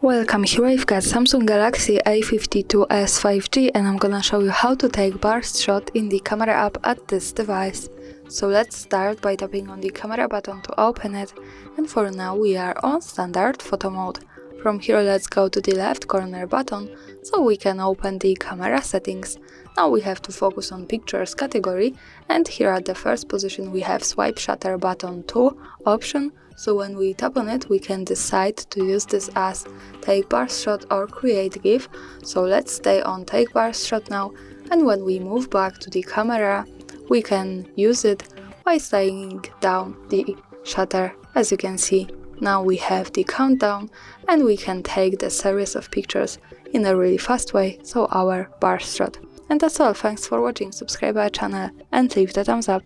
Welcome, here I've got Samsung Galaxy A52s 5G and I'm gonna show you how to take burst shot in the camera app at this device. So let's start by tapping on the camera button to open it, and for now we are on standard photo mode. From here let's go to the left corner button so we can open the camera settings. Now we have to focus on pictures category, and here at the first position we have swipe shutter button 2 option. So when we tap on it we can decide to use this as take burst shot or create GIF. So let's stay on take burst shot now, and when we move back to the camera we can use it by sliding down the shutter. As you can see, now we have the countdown and we can take the series of pictures in a really fast way, so our burst shot. And that's all, thanks for watching, subscribe our channel and leave the thumbs up.